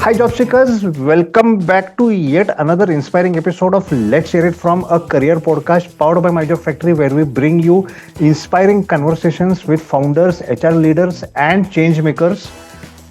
Hi, job seekers. Welcome back to yet another inspiring episode of Let's Hear It from a Career podcast powered by Myjobfactory, where we bring you inspiring conversations with founders, HR leaders, and change makers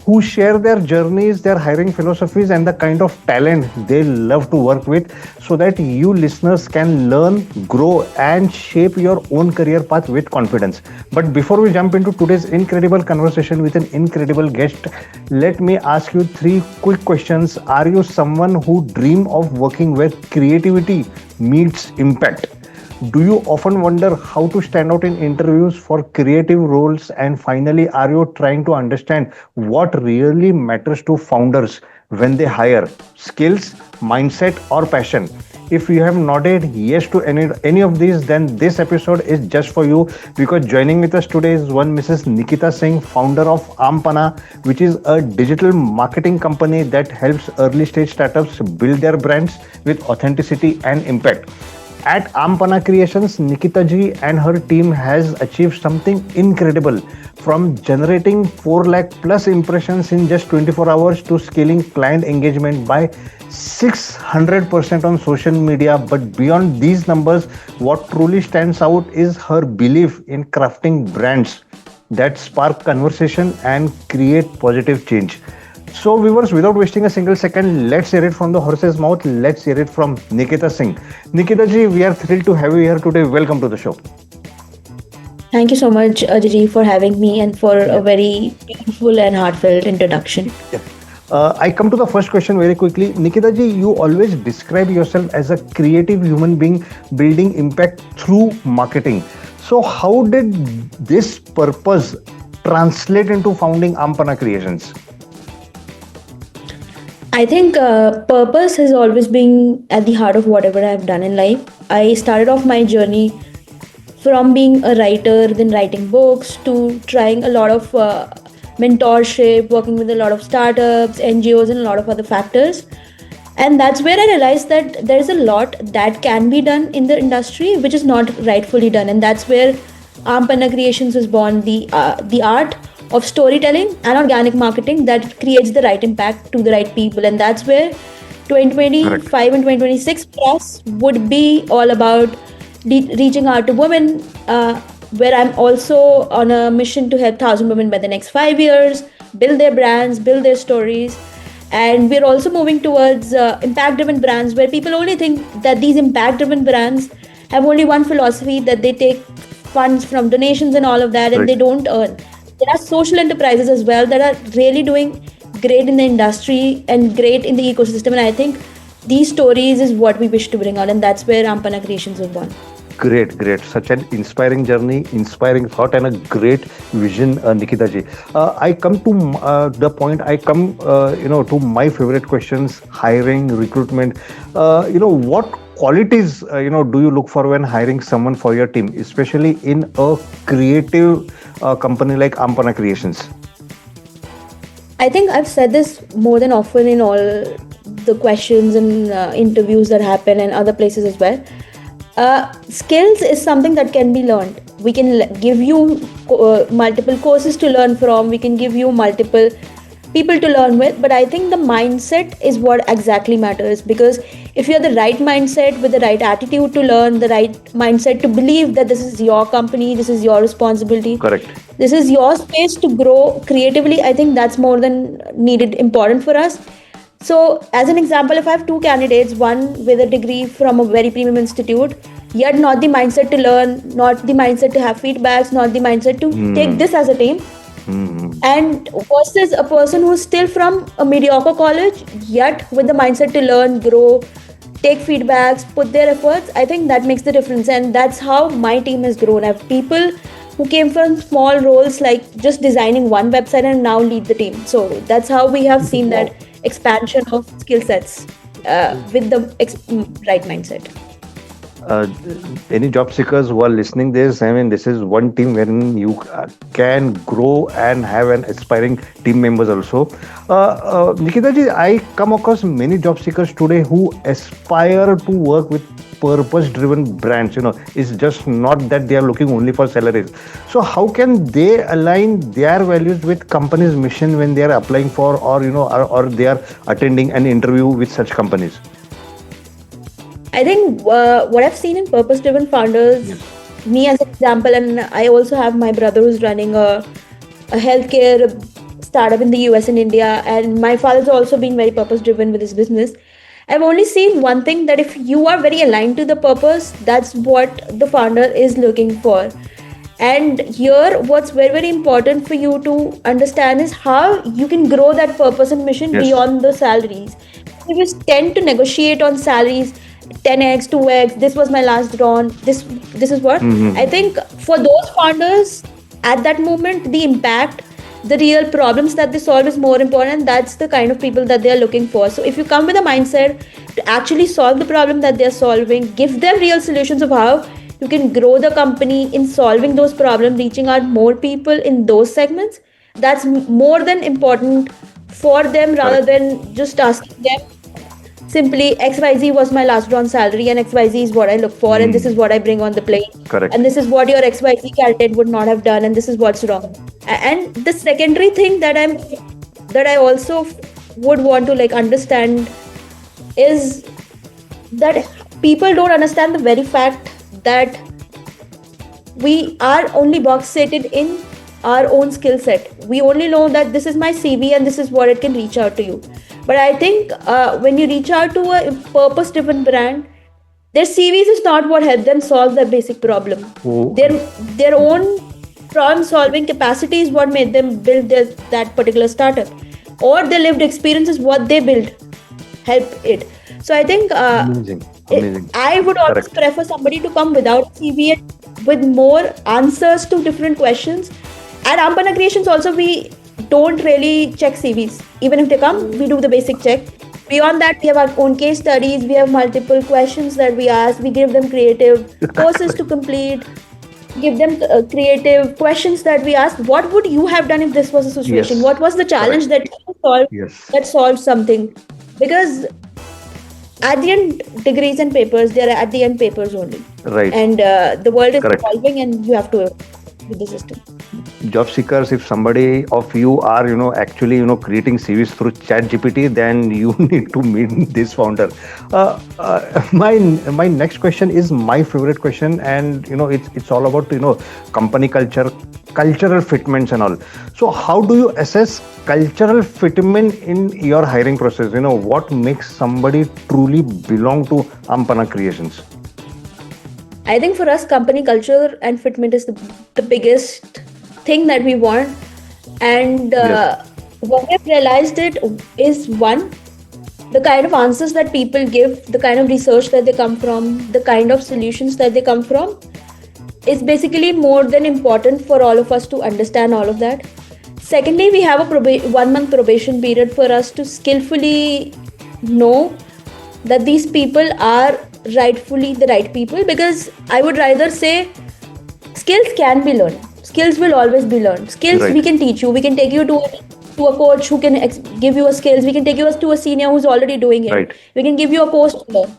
who share their journeys, their hiring philosophies, and the kind of talent they love to work with so that you listeners can learn, grow, and shape your own career path with confidence. But before we jump into today's incredible conversation with an incredible guest, let me ask you three quick questions. Are you someone who dream of working where creativity meets impact? Do you often wonder how to stand out in interviews for creative roles? And finally, are you trying to understand what really matters to founders when they hire? Skills, mindset, or passion? If you have nodded yes to any of these, then this episode is just for you, because joining with us today is one Mrs. Nikita Singh, founder of Aam Pannaa, which is a digital marketing company that helps early stage startups build their brands with authenticity and impact. At Aam Pannaa Creations, Nikita ji and her team has achieved something incredible, from generating 4 lakh plus impressions in just 24 hours to scaling client engagement by 600% on social media. But beyond these numbers, what truly stands out is her belief in crafting brands that spark conversation and create positive change. So, viewers, without wasting a single second, let's hear it from the horse's mouth. Let's hear it from Nikita Singh. Nikita ji, we are thrilled to have you here today. Welcome to the show. Thank you so much, Ajay, for having me and for a very beautiful and heartfelt introduction. Yeah. I come to the first question very quickly. Nikita ji, you always describe yourself as a creative human being building impact through marketing. So, how did this purpose translate into founding Aam Pannaa Creations? I think purpose has always been at the heart of whatever I've done in life. I started off my journey from being a writer, then writing books, to trying a lot of mentorship, working with a lot of startups, NGOs, and a lot of other factors. And that's where I realized that there's a lot that can be done in the industry which is not rightfully done. And that's where Aam Pannaa Creations was born, the art of storytelling and organic marketing that creates the right impact to the right people. And that's where 2025 Correct. and 2026 plus would be all about reaching out to women, where I'm also on a mission to help 1,000 women by the next 5 years, build their brands, build their stories. And we're also moving towards impact driven brands, where people only think that these impact driven brands have only one philosophy, that they take funds from donations and all of that, and Right. they don't earn. There are social enterprises as well that are really doing great in the industry and great in the ecosystem. And I think these stories is what we wish to bring out. And that's where Aam Pannaa Creations was born. Great, great. Such an inspiring journey, inspiring thought, and a great vision, Nikita ji. I come to the point. I come, to my favorite questions: hiring, recruitment. What qualities, do you look for when hiring someone for your team, especially in a creative company like Aam Pannaa Creations? I think I've said this more than often in all the questions and interviews that happen and other places as well. Skills is something that can be learned. We can give you multiple courses to learn from. We can give you multiple people to learn with. But I think the mindset is what exactly matters. Because if you have the right mindset with the right attitude to learn, the right mindset to believe that this is your company, this is your responsibility, Correct. this is your space to grow creatively, I think that's more than needed, important for us. So, as an example, if I have two candidates, one with a degree from a very premium institute, yet not the mindset to learn, not the mindset to have feedbacks, not the mindset to take this as a team, and versus a person who's still from a mediocre college, yet with the mindset to learn, grow, take feedbacks, put their efforts, I think that makes the difference. And that's how my team has grown. I have people who came from small roles like just designing one website and now lead the team. So that's how we have seen that expansion of skill sets with the right mindset. uh, any job seekers who are listening this, I mean, this is one team wherein you can grow and have an aspiring team members also. Nikita ji, I come across many job seekers today who aspire to work with purpose driven brands, it's just not that they are looking only for salaries. So how can they align their values with company's mission when they are applying for, or they are attending an interview with such companies? I think what I've seen in purpose driven founders, Yes. me as an example, and I also have my brother who's running a healthcare startup in the US and India, and my father's also been very purpose driven with his business. I've only seen one thing, that if you are very aligned to the purpose, that's what the founder is looking for. And here, what's very, very important for you to understand is how you can grow that purpose and mission Yes. beyond the salaries. We tend to negotiate on salaries, 10x, 2x. This was my last drawn. This is what Hmm. I think for those founders at that moment. The impact, the real problems that they solve is more important. That's the kind of people that they are looking for. So if you come with a mindset to actually solve the problem that they're solving, give them real solutions of how you can grow the company in solving those problems, reaching out more people in those segments, that's more than important for them, rather Correct. than just asking them simply XYZ was my last drawn salary and XYZ is what I look for and this is Hmm. what I bring on the plate Correct. and this is what your XYZ candidate would not have done and this is what's wrong. And the secondary thing that I also would want to like understand is that people don't understand the very fact that we are only box seated in our own skill set. We only know that this is my CV and this is what it can reach out to you. But I think when you reach out to a purpose driven brand, their CVs is not what helped them solve that basic problem. Oh, Their own problem solving capacity is what made them build that particular startup, or their lived experience is what they built help it. So I think amazing. Amazing. I would always Correct. prefer somebody to come without CV and with more answers to different questions. At Aam Pannaa Creations also, we don't really check CVs. Even if they come, we do the basic check. Beyond that, we have our own case studies. We have multiple questions that we ask. We give them creative courses to complete. Give them creative questions that we ask. What would you have done if this was a situation? Yes. What was the challenge Correct. that you solved Yes. that solved something? Because at the end, degrees and papers, they're at the end papers only. Right. And the world is Correct. evolving and you have to with the system. Job seekers, if somebody of you are actually creating CVs through chat gpt, then you need to meet this founder. My next question is my favorite question, and it's all about company culture, cultural fitments and all. So how do you assess cultural fitment in your hiring process? What makes somebody truly belong to Aam Pannaa Creations? I think for us, company culture and fitment is the biggest thing that we want. And Yes. what I've realized it is one, the kind of answers that people give, the kind of research that they come from, the kind of solutions that they come from, is basically more than important for all of us to understand all of that. Secondly, we have a 1 month probation period for us to skillfully know that these people are rightfully the right people, because I would rather say skills can be learned. Skills will always be learned. Skills we Right. can teach you. We can take you to a coach who can give you a skills. We can take you to a senior who's already doing it. Right. We can give you a course to learn.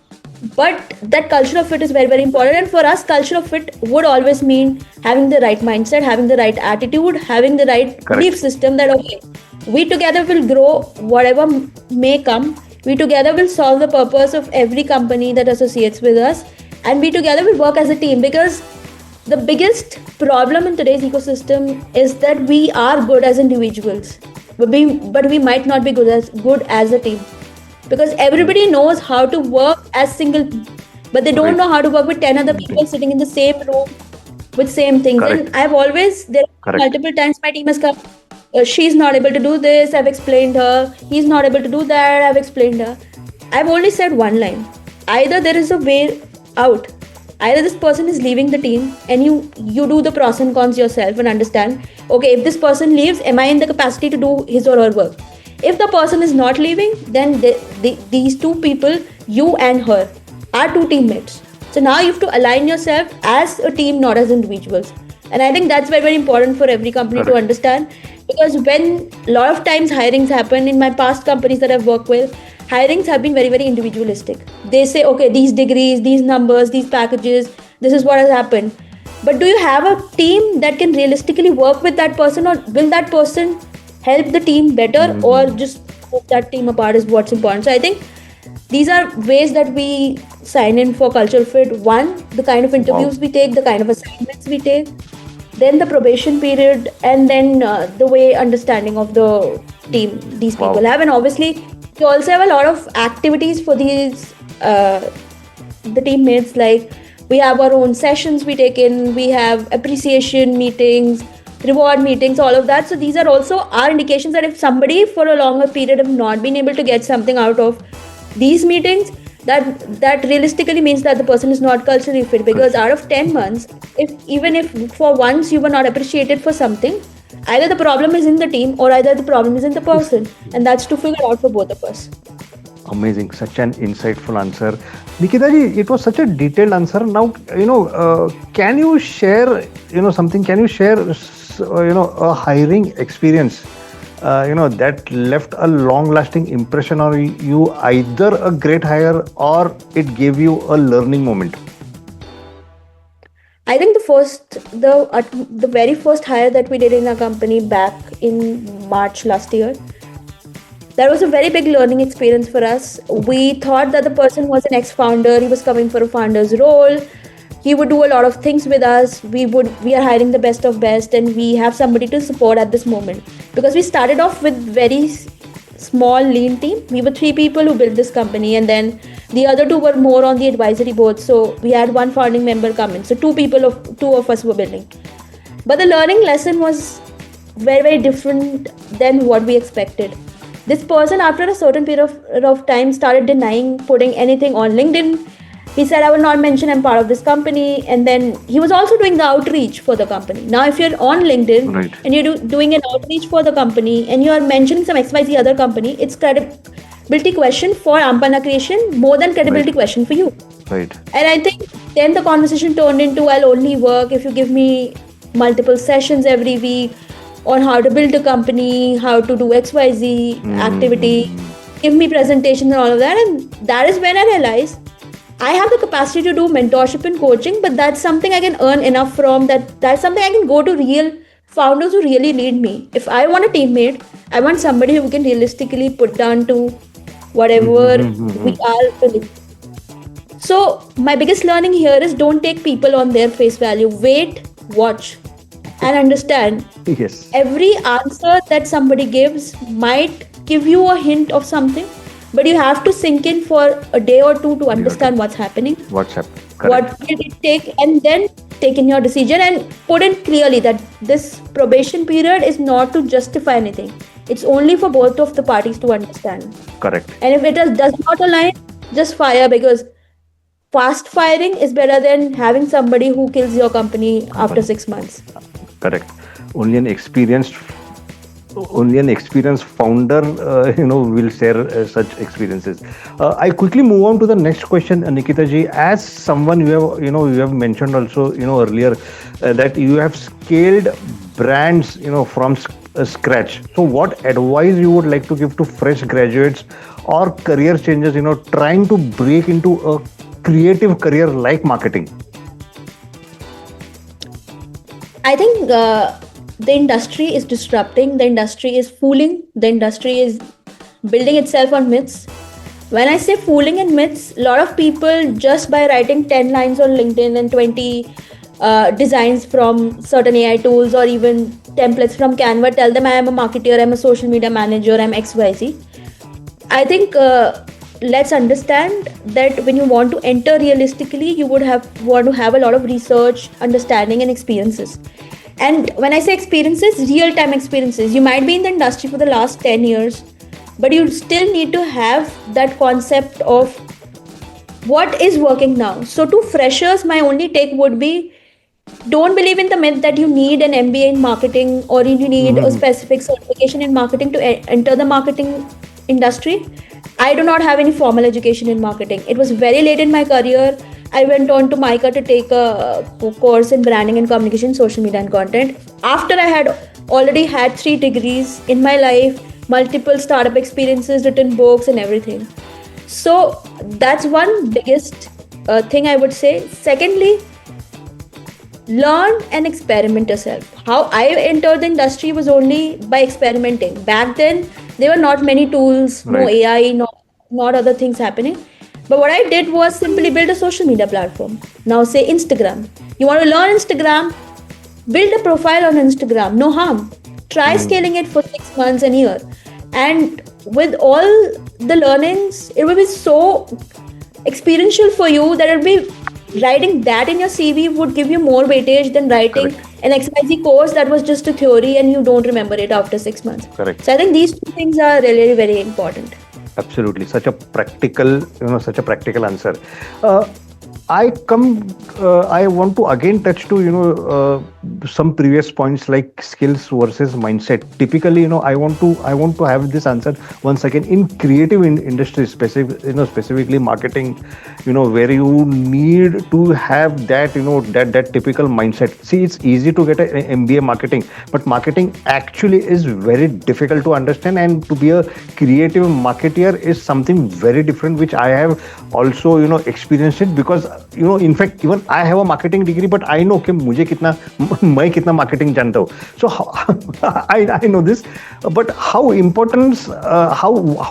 But that culture of fit is very, very important. And for us, culture of fit would always mean having the right mindset, having the right attitude, having the right belief Correct. system that, okay, we together will grow whatever may come. We together will solve the purpose of every company that associates with us. And we together will work as a team, because the biggest problem in today's ecosystem is that we are good as individuals, but we might not be good as a team, because everybody knows how to work as single, but they don't Right. know how to work with 10 other people sitting in the same room with same things. Correct. And I've always, there are Correct. multiple times my team has come, she's not able to do this, I've explained her, he's not able to do that, I've explained her. I've only said one line: either there is a way out, either this person is leaving the team, and you do the pros and cons yourself and understand, okay, if this person leaves, am I in the capacity to do his or her work? If the person is not leaving, then these two people, you and her, are two teammates. So now you have to align yourself as a team, not as individuals. And I think that's very, very important for every company to Correct. understand, because when a lot of times hirings happen in my past companies that I've worked with, hirings have been very, very individualistic. They say, okay, these degrees, these numbers, these packages, this is what has happened. But do you have a team that can realistically work with that person, or will that person help the team better, or just move that team apart is what's important? So I think these are ways that we sign in for cultural fit. One, the kind of interviews we take, the kind of assignments we take, then the probation period, and then the way understanding of the team these people have. And obviously we also have a lot of activities for these the teammates. Like, we have our own sessions we take in, we have appreciation meetings, reward meetings, all of that. So these are also our indications that if somebody for a longer period have not been able to get something out of these meetings, that realistically means that the person is not culturally fit. Because out of 10 months, if for once you were not appreciated for something, either the problem is in the team or either the problem is in the person, and that's to figure out for both of us. Amazing, such an insightful answer, Nikita ji. It was such a detailed answer. Now, can you share, something? Can you share, a hiring experience, that left a long-lasting impression on you, either a great hire or it gave you a learning moment? I think the very first hire that we did in our company back in March last year, that was a very big learning experience for us. We thought that the person was an ex-founder. He was coming for a founder's role. He would do a lot of things with us. We are hiring the best of best, and we have somebody to support at this moment. Because we started off with very small, lean team. We were 3 people who built this company, and then the other 2 were more on the advisory board. So we had 1 founding member come in. So 2 of us were building. But the learning lesson was very, very different than what we expected. This person, after a certain period of time, started denying putting anything on LinkedIn. He said, I will not mention I'm part of this company. And then he was also doing the outreach for the company. Now, if you're on LinkedIn and you're doing an outreach for the company and you are mentioning some XYZ other company, it's credibility question for Aam Pannaa Creation more than credibility question for you. Right. And I think then the conversation turned into, I'll only work if you give me multiple sessions every week on how to build a company, how to do XYZ activity, give me presentations and all of that. And that is when I realized I have the capacity to do mentorship and coaching, but that's something I can earn enough from, that's something I can go to real founders who really need me. If I want a teammate, I want somebody who can realistically put down to whatever we are doing. So my biggest learning here is, don't take people on their face value. Wait, watch, and understand. Yes. Every answer that somebody gives might give you a hint of something, but you have to sink in for a day or 2 to understand what's happening. What's happening? What did it take, and then take in your decision and put in clearly that this probation period is not to justify anything. It's only for both of the parties to understand. Correct. And if it does not align, just fire, because fast firing is better than having somebody who kills your company after 6 months. Correct. Only an experienced founder, will share such experiences. I quickly move on to the next question, Nikita ji. As someone you have mentioned also, earlier that you have scaled brands, from scratch. So, what advice you would like to give to fresh graduates or career changers, trying to break into a creative career like marketing? I think the industry is disrupting, the industry is fooling, the industry is building itself on myths. When I say fooling and myths, a lot of people, just by writing 10 lines on LinkedIn and 20 designs from certain AI tools or even templates from Canva, tell them I am a marketer, I'm a social media manager, I'm XYZ. I think let's understand that when you want to enter realistically, you want to have a lot of research, understanding and experiences. And when I say experiences, real-time experiences. You might be in the industry for the last 10 years, but you still need to have that concept of what is working now. So to freshers, my only take would be, don't believe in the myth that you need an MBA in marketing or you need a specific certification in marketing to enter the marketing industry. I do not have any formal education in marketing. It was very late in my career. I went on to MICA to take a course in branding and communication, social media and content. After I had already had 3 degrees in my life, multiple startup experiences, written books, and everything. So that's one biggest thing I would say. Secondly, learn and experiment yourself. How I entered the industry was only by experimenting. Back then, there were not many tools, no Right. AI, not other things happening. But what I did was simply build a social media platform. Now, say Instagram. You want to learn Instagram? Build a profile on Instagram. No harm. Try scaling it for 6 months, and year. And with all the learnings, it will be so experiential for you that it'll be writing that in your CV would give you more weightage than writing Correct. an XYZ course that was just a theory and you don't remember it after 6 months. Correct. So I think these two things are really very important. Absolutely, such a practical answer. Uh, I come. I want to again touch to some previous points like skills versus mindset. Typically, I want to have this answer once again in creative industry, specifically marketing. Where you need to have that that typical mindset. See, it's easy to get an MBA marketing, but marketing actually is very difficult to understand, and to be a creative marketeer is something very different, which I have also experienced it, because in fact even I have a marketing degree, but I know कि मुझे कितना मैं कितना marketing जानता हूँ. So I know this, but how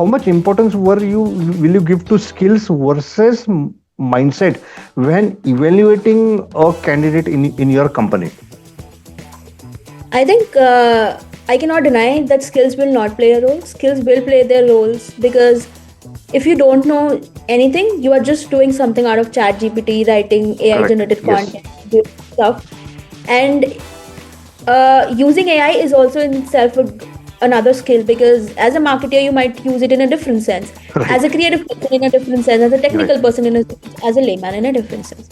much importance will you give to skills versus mindset when evaluating a candidate in your company? I think I cannot deny that skills will not play a role. Skills will play their roles because if you don't know anything, you are just doing something out of chat GPT, writing AI Correct. generated Yes. content, doing stuff. And using AI is also in itself another skill, because as a marketer, you might use it in a different sense. Right. As a creative person in a different sense, as a technical Right. person as a layman in a different sense.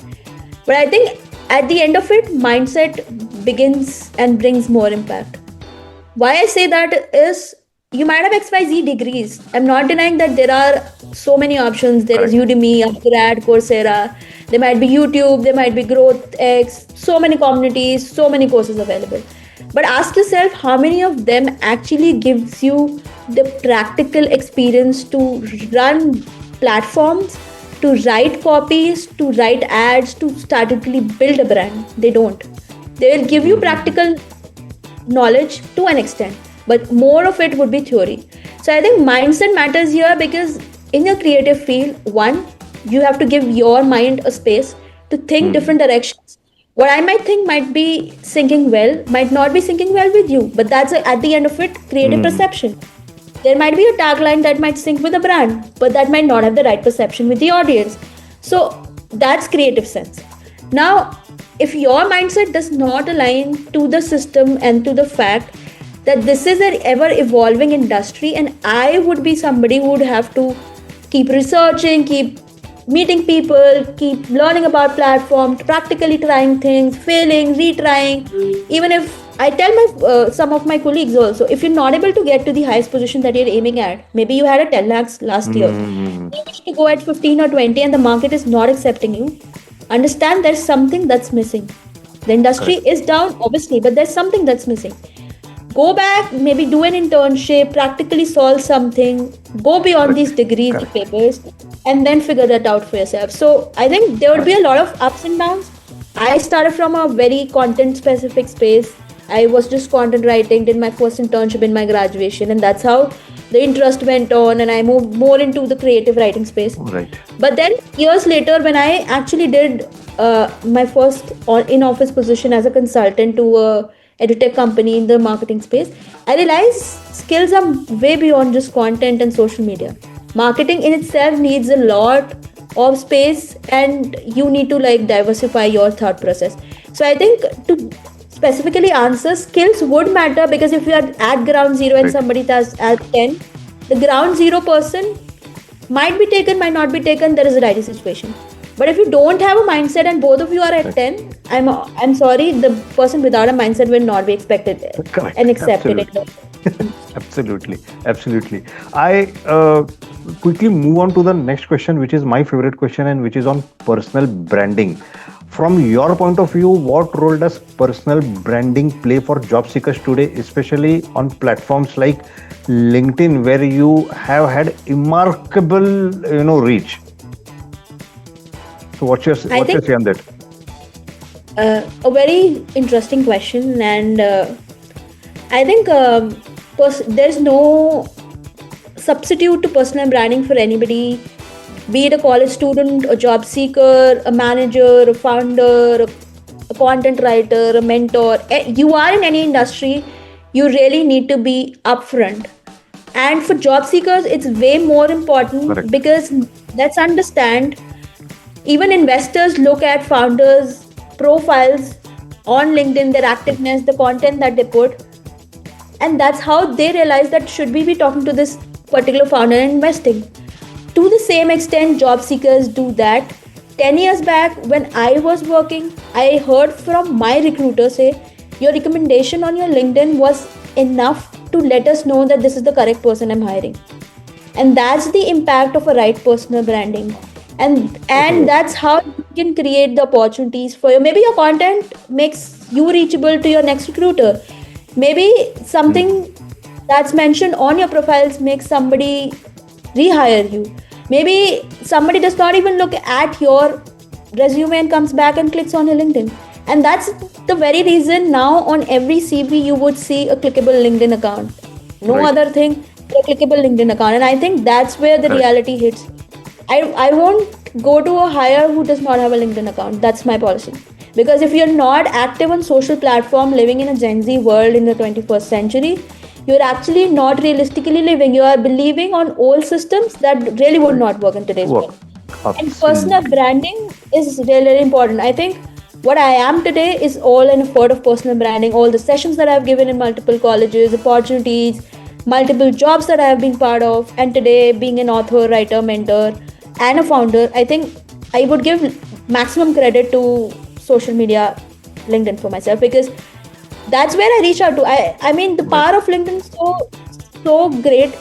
But I think at the end of it, mindset begins and brings more impact. Why I say that is you might have XYZ degrees. I'm not denying that there are so many options. There is Correct. Udemy, Upgrad, Coursera. There might be YouTube, there might be GrowthX, so many communities, so many courses available. But ask yourself how many of them actually gives you the practical experience to run platforms, to write copies, to write ads, to strategically build a brand. They don't. They will give you practical knowledge to an extent, but more of it would be theory. So I think mindset matters here, because in your creative field, one, you have to give your mind a space to think different directions. What I might think might be syncing well, might not be syncing well with you, but that's at the end of it, creative perception. There might be a tagline that might sync with a brand, but that might not have the right perception with the audience. So that's creative sense. Now, if your mindset does not align to the system and to the fact that this is an ever evolving industry, and I would be somebody who would have to keep researching, keep meeting people, keep learning about platform, practically trying things, failing, retrying. Even if I tell my some of my colleagues also, if you're not able to get to the highest position that you're aiming at, maybe you had a 10 lakhs last year, you wish to go at 15 or 20 and the market is not accepting you, understand there's something that's missing. The industry is down, obviously, but there's something that's missing. Go back, maybe do an internship, practically solve something, go beyond these degrees, the papers, and then figure that out for yourself. So I think there would be a lot of ups and downs. I started from a very content specific space. I was just content writing, did my first internship in my graduation, and that's how the interest went on, and I moved more into the creative writing space. Right. But then years later, when I actually did my first in-office position as a consultant to a edutech company in the marketing space, I realized skills are way beyond just content and social media. Marketing in itself needs a lot of space, and you need to like diversify your thought process. So I think to specifically answer, skills would matter, because if you are at ground zero and somebody is at 10, the ground zero person might be taken, might not be taken. There is a writing situation. But if you don't have a mindset and both of you are at 10, I'm sorry, the person without a mindset will not be expected Correct. and accepted. Absolutely. I quickly move on to the next question, which is my favorite question, and which is on personal branding. From your point of view, what role does personal branding play for job seekers today, especially on platforms like LinkedIn, where you have had remarkable, reach? So I what's your think say on that? a very interesting question, and I think there's no substitute to personal branding for anybody, be it a college student, a job seeker, a manager, a founder, a content writer, a mentor. You are in any industry, you really need to be upfront. And for job seekers, it's way more important Correct. because let's understand, even investors look at founders' profiles on LinkedIn, their activeness, the content that they put, and that's how they realize that should we be talking to this particular founder and investing. To the same extent, job seekers do that. 10 years back, when I was working, I heard from my recruiter say, your recommendation on your LinkedIn was enough to let us know that this is the correct person I'm hiring. And that's the impact of a right personal branding. And Totally. that's how you can create the opportunities for you. Maybe your content makes you reachable to your next recruiter. Maybe Mm, something that's mentioned on your profiles makes somebody rehire you. Maybe somebody does not even look at your resume and comes back and clicks on your LinkedIn. And that's the very reason now on every CV you would see a clickable LinkedIn account. No right. other thing but a clickable LinkedIn account. And I think that's where the Correct. reality hits. I won't go to a hire who does not have a LinkedIn account. That's my policy. Because if you're not active on social platform, living in a Gen Z world in the 21st century, you're actually not realistically living. You are believing on old systems that really would Right. not work in today's Work. world. And personal Absolutely. branding is really, really important. I think what I am today is all an effort of personal branding. All the sessions that I've given in multiple colleges, opportunities, multiple jobs that I have been part of, and today being an author, writer, mentor, and a founder, I think I would give maximum credit to social media, LinkedIn for myself, because that's where I reach out to. I mean, the Right. power of LinkedIn is so great.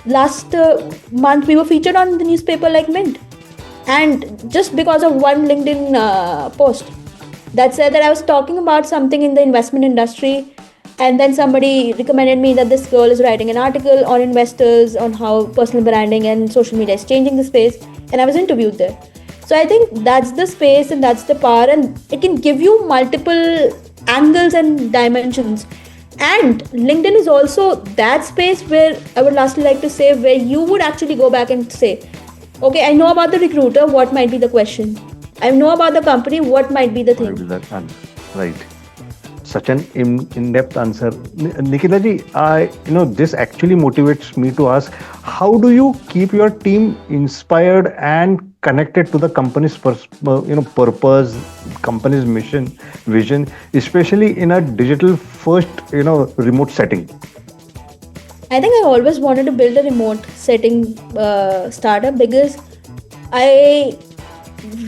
Last month we were featured on the newspaper like Mint, and just because of one LinkedIn post that said that I was talking about something in the investment industry, and then somebody recommended me that this girl is writing an article on investors, on how personal branding and social media is changing the space, and I was interviewed there. So I think that's the space and that's the power, and it can give you multiple angles and dimensions. And LinkedIn is also that space where I would lastly like to say, where you would actually go back and say, okay, I know about the recruiter, what might be the question? I know about the company, what might be the Might thing? be that answer. Right. Such an in-depth answer. Nikita ji, this actually motivates me to ask, how do you keep your team inspired and connected to the company's purpose, company's mission, vision, especially in a digital first, remote setting? I think I always wanted to build a remote setting startup because I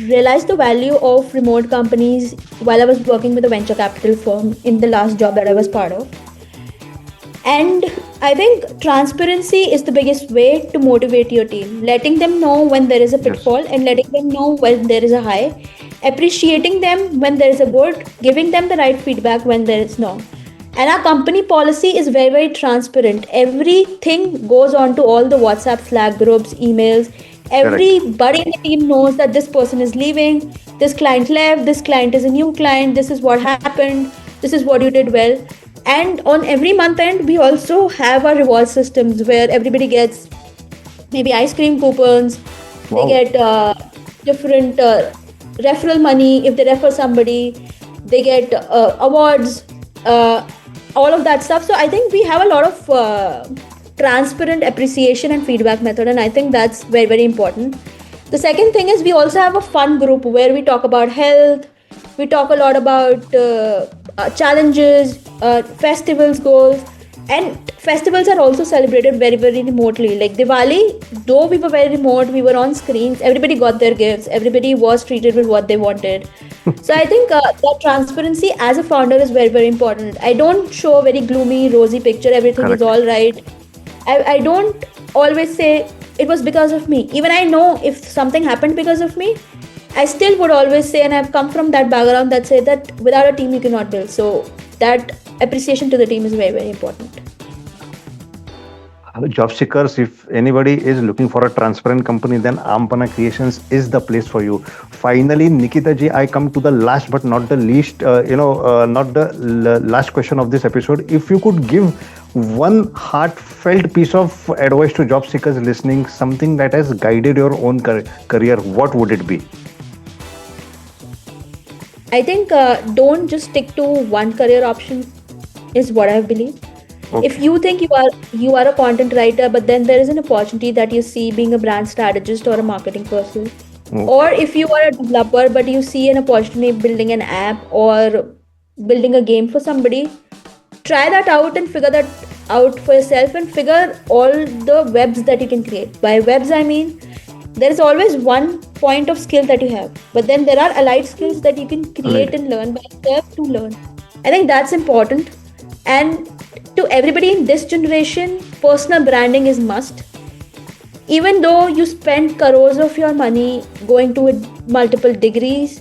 realized the value of remote companies while I was working with a venture capital firm in the last job that I was part of. And I think transparency is the biggest way to motivate your team. Letting them know when there is a Yes. pitfall and letting them know when there is a high. Appreciating them when there is a good, giving them the right feedback when there is no. And our company policy is very, very transparent. Everything goes on to all the WhatsApp, Slack groups, emails. Correct. Everybody in the team knows that this person is leaving, this client left, this client is a new client, this is what happened, this is what you did well. And on every month end, we also have our reward systems where everybody gets maybe ice cream coupons, they Wow. get different referral money if they refer somebody, they get awards, uh, all of that stuff. So I think we have a lot of transparent appreciation and feedback method, and I think that's very, very important. The second thing is we also have a fun group where we talk about health, we talk a lot about challenges, festivals, goals, and festivals are also celebrated very, very remotely. Like Diwali, though we were very remote, we were on screens, everybody got their gifts, everybody was treated with what they wanted. So I think that transparency as a founder is very, very important. I don't show a very gloomy, rosy picture, everything is Correct. all right. I don't always say it was because of me. Even I know if something happened because of me, I still would always say, and I've come from that background that say that without a team you cannot build. So that appreciation to the team is very, very important. Job seekers, if anybody is looking for a transparent company, then Aam Pannaa Creations is the place for you. Finally, Nikita ji, I come to the last but not the least, not the last question of this episode. If you could give one heartfelt piece of advice to job seekers listening, something that has guided your own career, what would it be? I think don't just stick to one career option is what I believe. Okay. If you think you are a content writer, but then there is an opportunity that you see being a brand strategist or a marketing person, or if you are a developer but you see an opportunity building an app or building a game for somebody, try that out and figure that out for yourself and figure all the webs that you can create. By webs I mean there is always one point of skill that you have, but then there are allied skills that you can create and learn by yourself to learn. I think that's important. And to everybody in this generation, personal branding is must. Even though you spend crores of your money going to multiple degrees,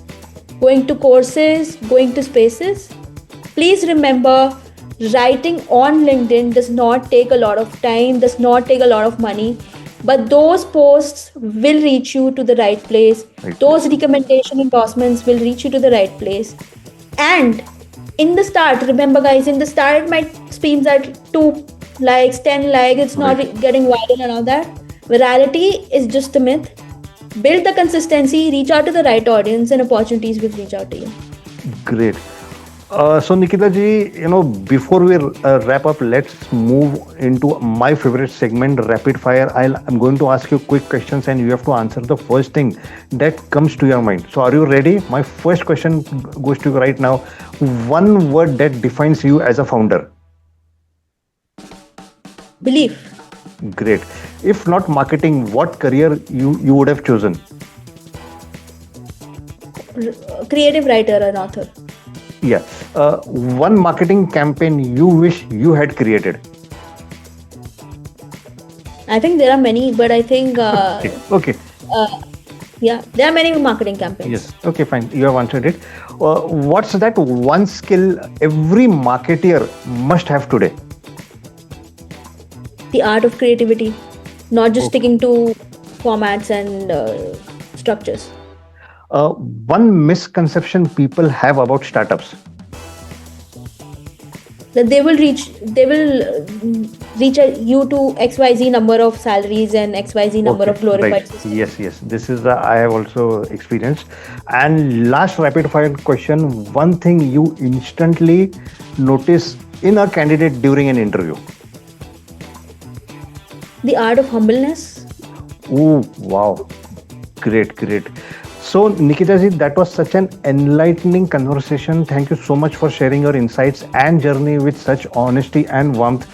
going to courses, going to spaces, please remember writing on LinkedIn does not take a lot of time, does not take a lot of money, but those posts will reach you to the right place. Those recommendation endorsements will reach you to the right place. And in the start, remember guys, in the start it might seem that 2 likes, 10 likes, it's not getting viral and all that. Virality is just a myth. Build the consistency, reach out to the right audience, and opportunities will reach out to you. Great. So Nikita ji, before we wrap up, let's move into my favorite segment, rapid fire. I'm going to ask you quick questions and you have to answer the first thing that comes to your mind. So are you ready? My first question goes to you right now. One word that defines you as a founder. Belief. Great. If not marketing, what career you would have chosen? Creative writer and author. Yeah. One marketing campaign you wish you had created. I think there are many, but I think Okay. There are many marketing campaigns. Yes. Okay, fine. You have answered it. What's that one skill every marketeer must have today? The art of creativity, not just sticking to formats and structures. One misconception people have about startups. That they will reach you to XYZ number of salaries and XYZ number of glorified systems. Yes. This is I have also experienced. And last rapid fire question: one thing you instantly notice in a candidate during an interview. The art of humbleness. Oh wow, great. So Nikita ji, that was such an enlightening conversation. Thank you so much for sharing your insights and journey with such honesty and warmth.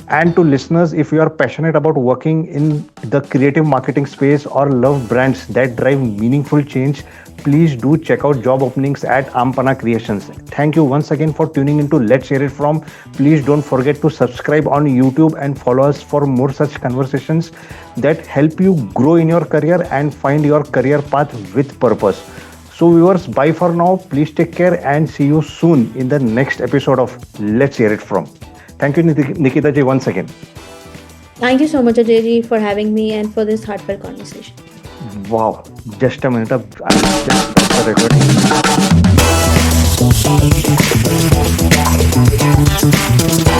And to listeners, if you are passionate about working in the creative marketing space or love brands that drive meaningful change, please do check out job openings at Aam Pannaa Creations. Thank you once again for tuning into Let's Hear It From. Please don't forget to subscribe on YouTube and follow us for more such conversations that help you grow in your career and find your career path with purpose. So viewers, bye for now. Please take care and see you soon in the next episode of Let's Hear It From. Thank you, Nikita ji, once again. Thank you so much, Ajay ji, for having me and for this heartfelt conversation. Wow, just a minute. I'm just the recording.